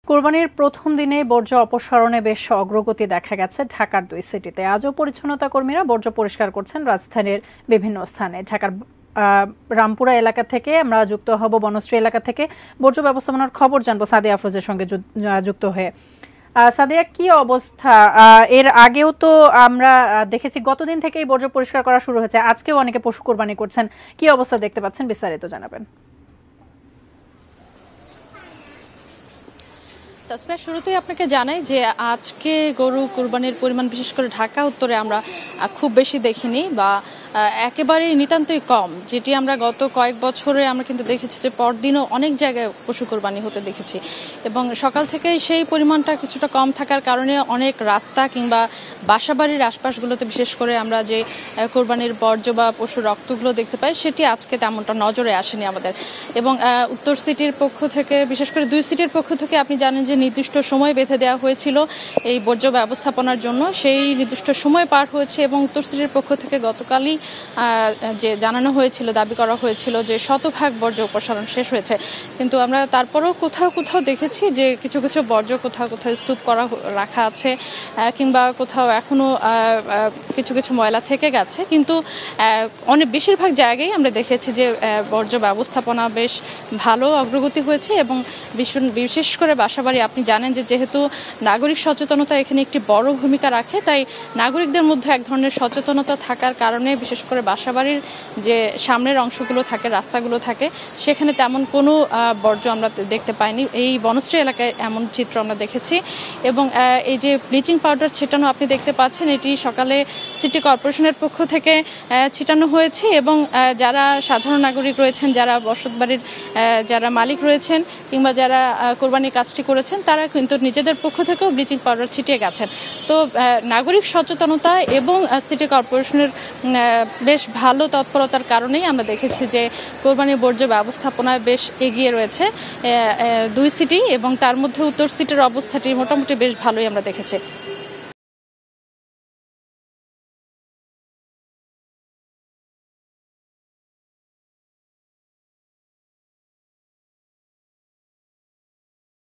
কোরবানির প্রথম দিনে বর্জ্য অপসারণে বেশ অগ্রগতি দেখা গেছে ঢাকার 2 সিটিতে। আজও পরিচ্ছন্নতা কর্মীরা বর্জ্য পরিষ্কার করছেন রাজধানীর বিভিন্ন স্থানে। ঢাকার রামপুরা এলাকা থেকে আমরা যুক্ত হব বনশ্রী এলাকা থেকে। বর্জ্য ব্যবস্থাপনার খবর জানবো সাদিয়া আফরোজের সঙ্গে যুক্ত হয়ে। সাদিয়া, কি অবস্থা? এর আগেও তো আমরা দেখেছি গতদিন থেকেই বর্জ্য পরিষ্কার করা শুরু হয়েছে, আজকেও অনেকে পশু কোরবানি করছেন। কি অবস্থা দেখতে পাচ্ছেন, বিস্তারিত জানাবেন। তাছাড়া শুরুতেই আপনাকে জানাই যে আজকে গরু কুরবানির পরিমাণ বিশেষ করে ঢাকা উত্তরে আমরা খুব বেশি দেখিনি বা একেবারেই নিতান্তই কম, যেটি আমরা গত কয়েক বছরে আমরা কিন্তু দেখেছি যে পরদিনও অনেক জায়গায় পশু কোরবানি হতে দেখেছি এবং সকাল থেকে সেই পরিমাণটা কিছুটা কম থাকার কারণে অনেক রাস্তা কিংবা বাসাবাড়ির আশপাশগুলোতে বিশেষ করে আমরা যে কোরবানির বর্জ্য বা পশুর রক্তগুলো দেখতে পাই সেটি আজকে তেমনটা নজরে আসেনি আমাদের। এবং উত্তর সিটির পক্ষ থেকে বিশেষ করে 2 সিটির পক্ষ থেকে আপনি জানেন যে নির্দিষ্ট সময় বেঁধে দেওয়া হয়েছিল এই বর্জ্য ব্যবস্থাপনার জন্য, সেই নির্দিষ্ট সময় পার হয়েছে এবং উত্তর সিটির পক্ষ থেকে গতকালই যে জানানো হয়েছিল, দাবি করা হয়েছিল যে শতভাগ বর্জ্য অপসারণ শেষ হয়েছে। কিন্তু আমরা তারপরেও কোথাও কোথাও দেখেছি যে কিছু কিছু বর্জ্য কোথাও কোথাও স্তূপ করা রাখা আছে কিংবা কোথাও এখনো কিছু কিছু ময়লা থেকে গেছে। কিন্তু অনেক বেশিরভাগ জায়গায় আমরা দেখেছি যে বর্জ্য ব্যবস্থাপনা বেশ ভালো অগ্রগতি হয়েছে এবং বিশেষ করে বাসাবাড়ি আপনি জানেন যে যেহেতু নাগরিক সচেতনতা এখানে একটি বড় ভূমিকা রাখে, তাই নাগরিকদের মধ্যে এক ধরনের সচেতনতা থাকার কারণে বিশেষ করে বাসাবাড়ির যে সামনের অংশগুলো থাকে, রাস্তাগুলো থাকে, সেখানে তেমন কোনো বর্জ্য আমরা দেখতে পাইনি। এই বনশ্রী এলাকায় এমন চিত্র আমরা দেখেছি। এবং এই যে ব্লিচিং পাউডার ছিটানো আপনি দেখতে পাচ্ছেন, এটি সকালে সিটি কর্পোরেশনের পক্ষ থেকে ছিটানো হয়েছে এবং যারা সাধারণ নাগরিক রয়েছেন, যারা বসতবাড়ির যারা মালিক রয়েছেন কিংবা যারা কোরবানির কাজটি করেছেন, তারা কিন্তু নিজেদের পক্ষ থেকেও ব্লিচিং পাউডার ছিটিয়ে গেছেন। তো নাগরিক সচেতনতা এবং সিটি কর্পোরেশনের বেশ ভালো তৎপরতার কারণেই আমরা দেখেছি যে কোরবানির বর্জ্য ব্যবস্থাপনায় বেশ এগিয়ে রয়েছে 2 সিটি এবং তার মধ্যে উত্তর সিটির অবস্থাটি মোটামুটি বেশ ভালোই আমরা দেখেছি।